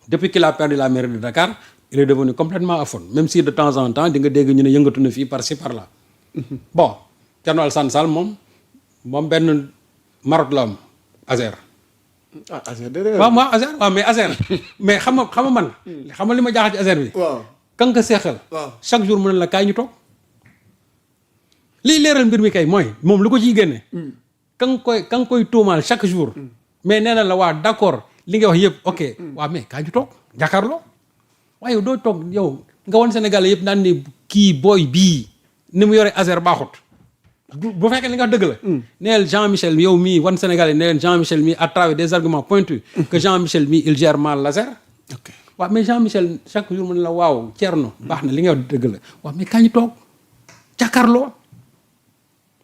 depuis qu'il a perdu la mairie de Dakar il est devenu complètement aphone même si de temps en temps di nga dégg ñu ne yëngatu na fii par-ci par-là bon Thierno Alassane Sall moom benn marotte la am Azer. Azer de waaw Azer waaw mais Azer mais xam nga man xam nga li ma jaaxal ci Azer bi. waaw kan nga seexal. waaw chaque jour mu ne la kaay ñu toog liy leeral mbir mi kay mooy moom lu ko ciy génne. ka nga koy tuumaal chaque jour. mais nee na la waa d'accord li nga wax yëpp ok waaw mais kaay ñu toog jàkkaarloo waaye doo toog yow nga wan Sénégal yëpp naan ni kii booy bii ni mu yore Azer baaxut. bu fekkee li nga wax dëgg la. neel Jean-Michel yow mii wan Sénégal yi ne leen Jean-Michel mii à travers des arguments pointus. que Jean-Michel mii il gère mal l'Azer. ok waaw mais Jean-Michel chaque jour mu ne la waaw Thierno baax na li nga wax dëgg la waaw mais kaay ñu toog jàkkaarloo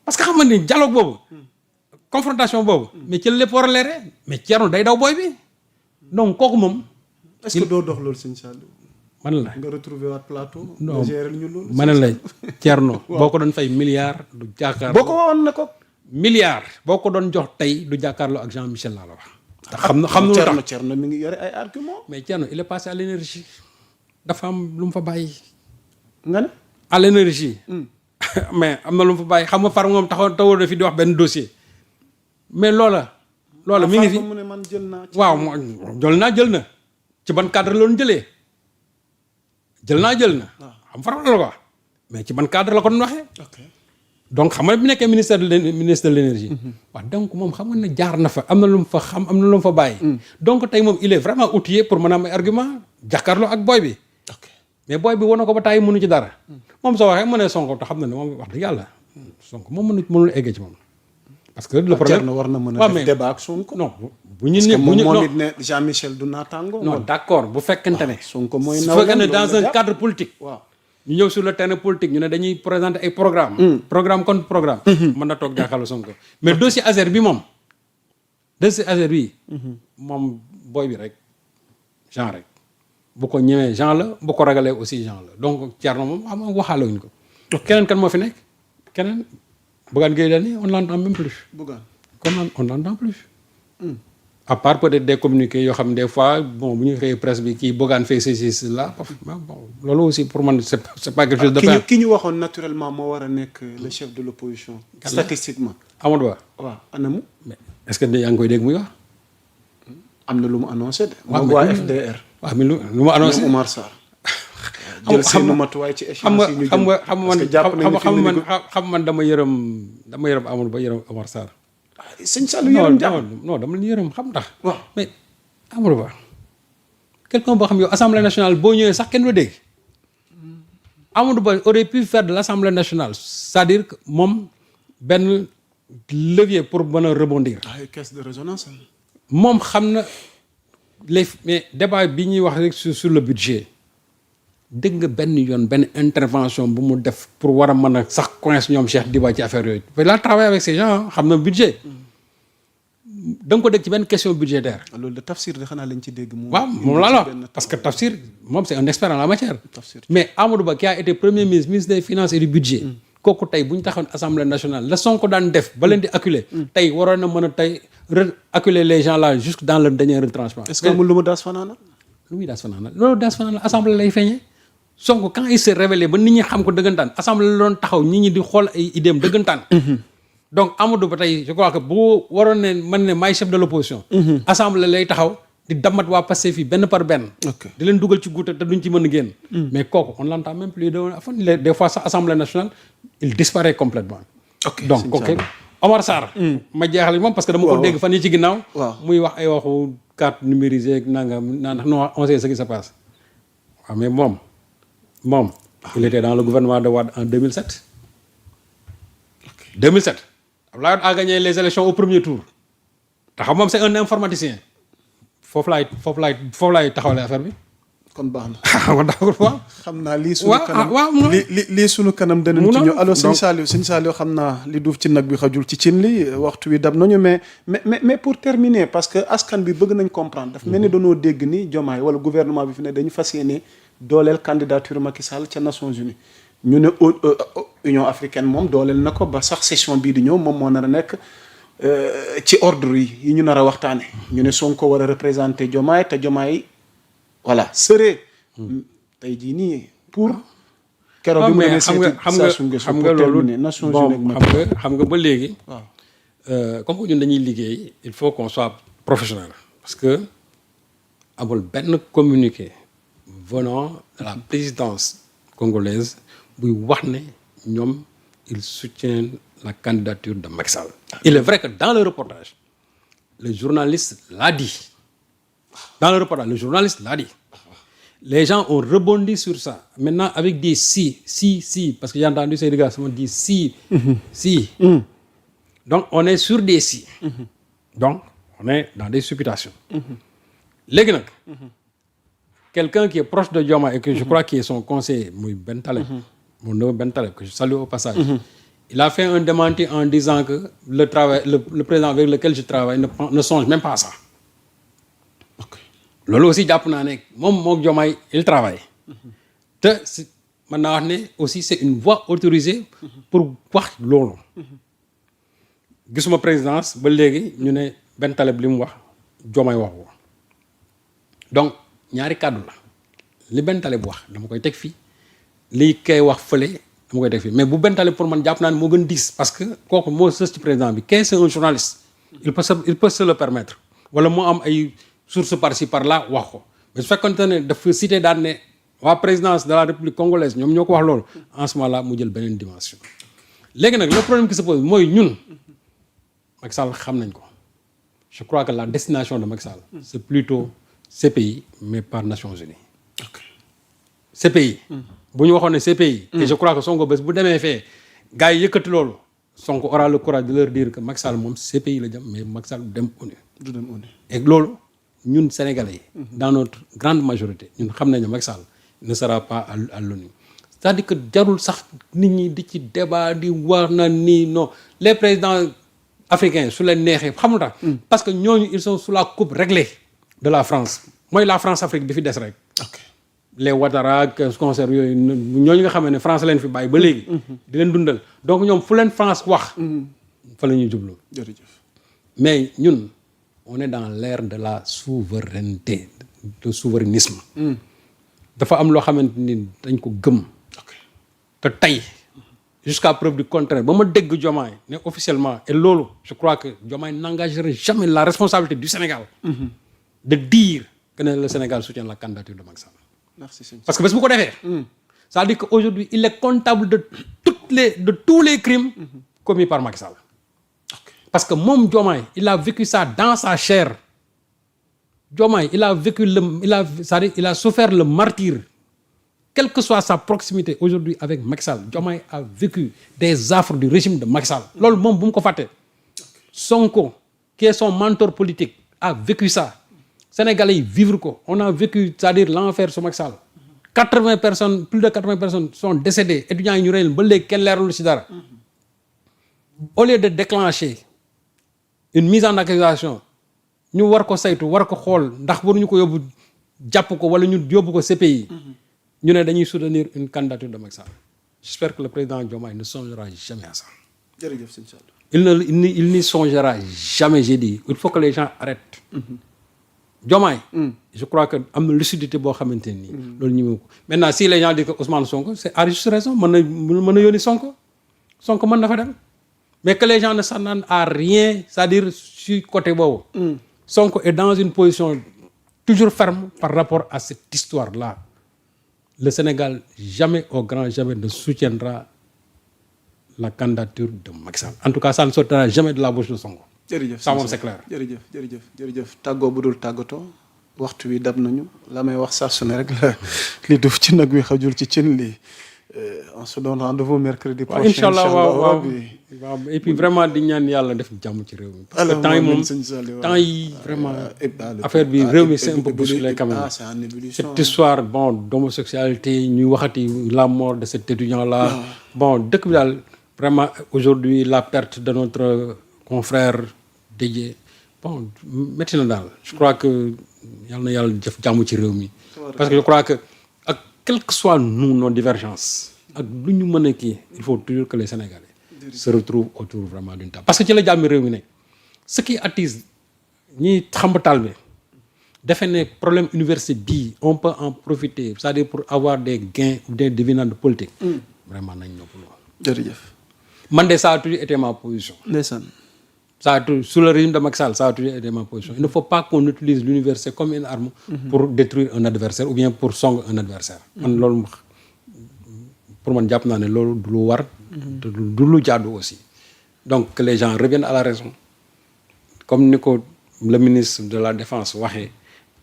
parce que xam nga ni dialogue boobu. confrontation boobu. mais ci la lépp war a leeree mais Thierno day daw booy bi donc kooku moom. est-ce que doo dox loolu sëñ Saliou. man la nga retrouver waat plateau. non nga gérer ñu loolu. man la Thierno. boo ko doon fay milliard du jàkkaarloo. boo ko woon na ko. milliard boo ko doon jox tey du jàkkaarloo ak Jean-Michel laa la wax. xam na lu tax Thierno mi ngi yore ay argument. mais Thierno il est passé à l'énergie dafa am lu mu fa bàyyi. nga ne. à l'énergie. mais am na lu mu fa bàyyi xam nga far moom taxawoon na fi di wax benn dossier. mais loola mi ngi fi mu ne man jël naa. waaw jël na ci ban cadre la doon jëlee. jël na. xam faral la ko mais ci ban cadre la ko doon waxee. ok donc xam nga bi nekkee ministre de l'énergie. waaw donc moom xam nga ne jaar na fa am na lu mu fa xam am na lu mu fa bàyyi. donc tey moom il est vraiment outillé pour mën a am ay argument jàkkaarloo ak booy bi. ok mais booy bi wane ko ba tàyyi mënu ci dara. moom soo waxee mu ne Sonko te xam na ne moom wax dëgg yàlla Sonko moom mënul eggee ci moom. parce que le problème Thierno war na mën a def débat ak Sonko. non bu ñu ne bu ñu moom it ne Jean-Michel du naataango. non d'accord bu fekkente ne. Sonko mooy su fekkee ne dans un cadre politique. waaw ñu ñëw sur le terrain politique ñu ne dañuy présenter ay programme programme contre programme. mën na toog jàkkaarloo Sonko mais dossier Azer bi moom. dossier Azer bi. moom booy bi rek Jean rek. bu ko ñëwee Jean la bu ko ragalee aussi Jean la donc Thierno moom xam nga waxaale wuñ ko. keneen kan moo fi nekk keneen. Bougane Gueye Dany on l'entend même plus. Bougane on l'entend plus. à part peut-être des communiqués yoo xam ne des fois bon bu ñu xëyee presse bi kii Bougane fait ceci là bon loolu aussi pour man c'est pas quelque chose de fin. ki ñu waxoon naturellement moo war a nekk le chef de l'opposition. statistiquement. Amadou Ba. waaw anamu. mais est-ce que yaa ngi koy dégg muy wax. am na lu mu annoncé de. waaw waa FDR. waaw mais lu mu annoncé Oumar Sarr. jël seen matuwaay ci échéance yi ñu xam jëm xam man dama yërëm Amadou Ba yërëm Oumar Sarr. sëñ Saliou yërëm jàpp non dama leen yërëm xam ndax. waaw mais Amadou Ba quelqu'un boo xam yow assemblée nationale boo ñëwee sax kenn du dégg. Amadou Ba aurait pu faire de l'assemblée nationale c'est-à-dire que moom benn levier pour mën a rebondir. ay caisse de résonance. moom xam na mais débat bi ñuy wax rek sur le budget. dégg nga benn yoon benn intervention bu mu def pour war a mën a sax coince ñoom Cheikh Diba ci affaire yooyu il a travaillé avec ces gens xam na budget da nga ko dégg ci benn question budgétaire. loolu de Tafsir de xanaa lañ ci dégg. waaw moom laa la parce que Tafsir moom c'est un expert en la matière. mais Amadou Ba qui a été premier ministre des finances et du budget. kooku tey bu ñu taxoon assemblée nationale la Sonko daan def ba leen di acculer. tey waroon na mën a tey acculer les gens là jusque dans le dernier retranchement. est-ce que amul lu mu daas fanaana. lu muy daas fanaana loolu daas fanaana assemblée lay feeñee. Sonko quand il s'est révélé ba nit ñi xam ko dëggantaan assemblée la doon taxaw nit ñi di xool ay idéem dëggantaan. donc Amadou Ba tey je crois que bu waroon ne man ne maay chef de l'opposition. assemblée lay taxaw di damat waa Pastef fii benn par benn. di leen dugal ci guute te duñ ci mën a génn. mais kooku on l'entend même plus des fois sax assemblée nationale il disparaît complètement. donc kooku Omar Sarr. ma jeexal moom parce que dama ko dégg fan yi ci ginnaaw. muy wax ay waxu carte numérisée ak nangam non on sait ce qui se passe waaw mais moom il était dans le gouvernement de Wade en 2007. 2007 Abdoulaye Wade a gagné les élections au premier tour te xam moom c'est un informaticien foofu laay taxawale affaire bi. kon baax na. waaw xam naa lii sunu kanam lii sunu kanam danañ ci ñëw. alors sëñ Saliou xam naa li duuf ci nag bi xajul ci cin li waxtu wi dab nañu mais pour terminer parce que askan bi bëgg nañ comprendre daf mel ni dañoo dégg ni Diomaye wala gouvernement bi fi ne dañu fas yéene dooleel candidature Macky Sall ca Nations Unies ñu ne Union africaine moom dooleel na ko ba sax session bii di ñëw moom moo nar a nekk ci ordre yi ñu nar a waxtaane ñu ne Sonko war a représenter Diomaye te Diomaye voilà serait tey jii nii pour keroog bi mu demee seeti Sassou Nguesso pour terminer Nations Unies xam nga ba léegi waaw comme que ñun dañuy liggéey il faut qu'on soit professionnel parce que amul benn communiqué venant de la présidence congolaise buy wax ne ñoom ils soutiennent la candidature de Macky Sall. Il est vrai que dans le reportage le journaliste l'a dit dans le reportage le journaliste l'a dit les gens ont rebondi sur ça maintenant avec des si parce que j'ai entendu ces gars qui dit si donc on est sur des si donc on est dans des supputations léegi nag quelqu'un qui est proche de Diomaye et que je crois qu'il est son conseiller muy Ben Taleb mon neveu Ben Taleb que je salue au passage il a fait un démenti en disant que le président avec lequel je travaille ne songe même pas à ça loolu aussi jàpp naa ne moom mook Diomaye il travaille te si mën naa wax ne aussi c'est une voie autorisée pour wax loolu gisuma présidence ba léegi ñu ne Ben Taleb li mu wax Diomaye wax ko donc ñaari kàddu la li Ben Taleb wax dama koy teg fii li kay wax fële dama koy teg fii mais bu Ben Taleb pour man jàpp naa ne moo gën diis parce que kooku moo sës ci président bi kay c'est un journaliste il peut se le permettre wala moo am ay source par-ci par-là wax ko mais su fekkonte ne dafa cité daan ne waa présidence de la République congolaise ñoom ñoo ko wax loolu en ce moment là mu jël beneen dimension léegi nag le problème qui se pose mooy ñun Macky Sall xam nañ ko je crois que la destination de Macky Sall c'est plutôt CPI mais par Nations Unies CPI bu ñu waxoon ne CPI et je crois que Sonko bés bu demee fee gars yi yëkkati loolu Sonko aura le courage de leur dire que Macky Sall moom CPI la jëm mais Macky Sall du dem ONU et loolu ñun Sénégalais yi dans notre grande majorité ñun xam nañu Macky Sall ne sera pas à l'ONU c'est-à-dire que jarul sax nit ñi di ci débat di war na nii non les présidents africains su leen neexee xamul tax parce que ñooñu ils sont sous la coupe réglée de la France mooy la France Afrique bi fi des rek les Ouattara concert yooyu ñooñu nga xam ne France leen fi bàyyi ba léegi di leen dundal donc ñoom fu leen France wax fa la ñuy jublu jërëjëf mais ñun on est dans l'ère de la souveraineté de souverainisme dafa am loo xamante ni dañ ko gëm te tey jusqu'à preuve du contraire ba ma dégg Diomaye ne officiellement et loolu je crois que Diomaye n'engagerait jamais la responsabilité du Sénégal de dire que le Sénégal soutient la candidature de Macky Sall parce que bés bu ko defee c'est-à-dire qu'aujourd'hui il est comptable de tous les crimes commis par Macky Sall parce que moom Diomaye il a vécu ça dans sa chair Diomaye il a souffert le martyre quelle que soit sa proximité aujourd'hui avec Macky Sall Diomaye a vécu des affres du régime de Macky Sall loolu moom bu mu ko fàtte Sonko qui est son mentor politique a vécu ça Sénégalais yi vivre ko on a vécu c'est-à-dire l'enfer sur Macky Sall 80 personnes plus de 80 personnes sont décédées étudiants yi ñu rey leen ba léegi kenn leerul ci dara au lieu de déclencher une mise en accusation ñu war ko saytu war ko xool ndax waruñu ko yóbbu jàpp ko wala ñu yóbbu ko CPI ñu ne dañuy soutenir une candidature de Macky Sall j'espère que le président Diomaye ne songera jamais à ça. jërëjëf sëñ Sall. il n'y songera jamais j'ai dit il faut que les gens arrêtent. Diomaye je crois que am na lucidité boo xamante nii loolu ñu ko maintenant si les gens disent que Ousmane Sonko c'est à juste raison mën na yónni Sonko mën na fa dem mais que les gens ne s'attendent à rien c'est-à-dire sur côté boobu Sonko est dans une position toujours ferme par rapport à cette histoire-là le Sénégal jamais au grand jamais ne soutiendra la candidature de Macky Sall en tout cas ça ne sortira jamais de la bouche de Sonko. jërëjëf ça moom c'est clair. jërëjëf tàggoo bu dul tàggatoo waxtu wi dab nañu la may wax saa su ne rek la li duf ci nag wi xajul ci cin li on se donne rendez-vous mercredi prochain. Inch'Allah waaw et puis vraiment di ñaan yàlla def jàmm ci réew mi. parce que temps yi moom temps yi vraiment affaire bi réew mi c'est un peu bousculé quand même. cette histoire bon d'homosexualité ñuy waxati la mort de cet étudiant là. bon dëkk bi daal vraiment aujourd'hui la perte de notre confrère Déthié bon métti na daal je crois que yal na yàlla def jàmm ci réew mi. parce que je crois que ak quelles que soient nos divergences ak lu ñu mën a kii il faut toujours que les Sénégalais se retrouvent autour vraiment d'une table parce que ci la jàmmi réew mi nekk ce qui attise ñiy xambatal bi defe ne problème université bii on peut en profiter c'est-à-dire pour avoir des gains ou des dividendes politiques. Vraiment nañ noppaloo. jërëjëf. man de ça a toujours été ma position. ndeysaan. Ça a toujours, sous le régime de Macky Sall, ça a toujours été ma position. Il ne faut pas qu'on utilise l'université comme une arme pour détruire un adversaire ou bien pour song un adversaire. Man loolu pour man jàpp naa ne loolu du lu war. du lu jaadu aussi. Donc que les gens reviennent à la raison. Comme ni ko le ministre de la Défense waxee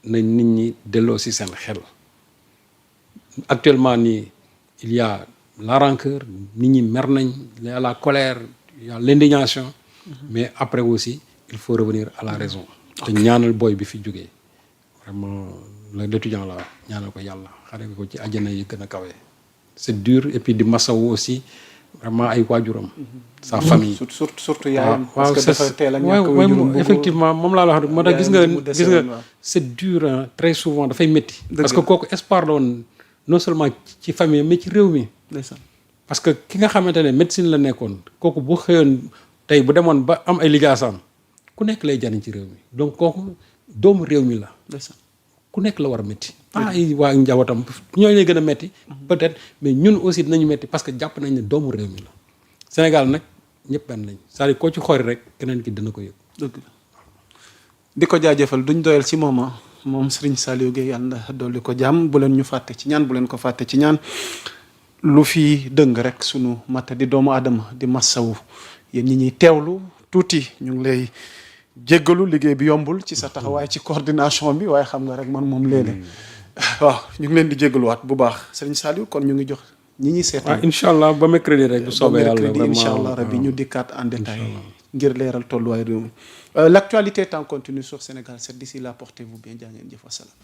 na nit ñi delloo si seen xel. Actuellement nii il y a la rancœur nit ñi mer nañ il y a la colère il y a l'indignation. Mais après aussi il faut revenir à la raison. te ñaanal booy bi fi jógee vraiment l'étudiant la ñaanal ko yàlla xare ko ci àjjana yi gën a kawe. C'est dur et puis di masawu aussi vraiment ay waajuram. sa famille surtout yaayam. parce que dafa teel a ñàkk waajuram effectivement moom laa la wax moo tax gis nga c'est dur très souvent dafay métti. parce que kooku espoir la woon non seulement ci famille mais ci réew mi. parce que ki nga xamante ne médecine la nekkoon kooku bu xëyoon tey bu demoon ba am ay lijaasam ku nekk lay jariñ ci réew mi donc kooku doomu réew mi la. ku nekk la war a métti. ay waa njabootam ñooñu lay gën a métti. peut-être mais ñun aussi dinañu métti parce que jàpp nañ ne doomu réew mi la. Sénégal nag ñëpp benn lañ c'est-à-dire koo ci xoori rek keneen ki dina ko yëg. dëgg la di ko jaajëfal duñ doyal ci moom Serigne Saliou Gueye yàlla dolli ko jàmm bu leen ñu fàtte ci ñaan bu leen ko fàtte ci ñaan lu fi dëng rek sunu matta di doomu aadama di massawu yéen ñi ñuy teewlu tuuti ñu ngi lay jéggalu liggéey bi yombul ci sa taxawaay ci coordination bi waaye xam nga rek man moom léeg-léeg waaw ñu ngi leen di jéggaluwaat bu baax Serigne Saliou kon ñu ngi jox ñi ñuy seetaan. incha allah ba mercredi rek bu soobee yàlla vraiment incha allah rabbi ñu dikkaat en détail ngir leeral tolluwaay réew mi l'actualité est en continu sur Sénégal 7 d'ici là portez-vous bien jaa ngeen jëf wasalaam.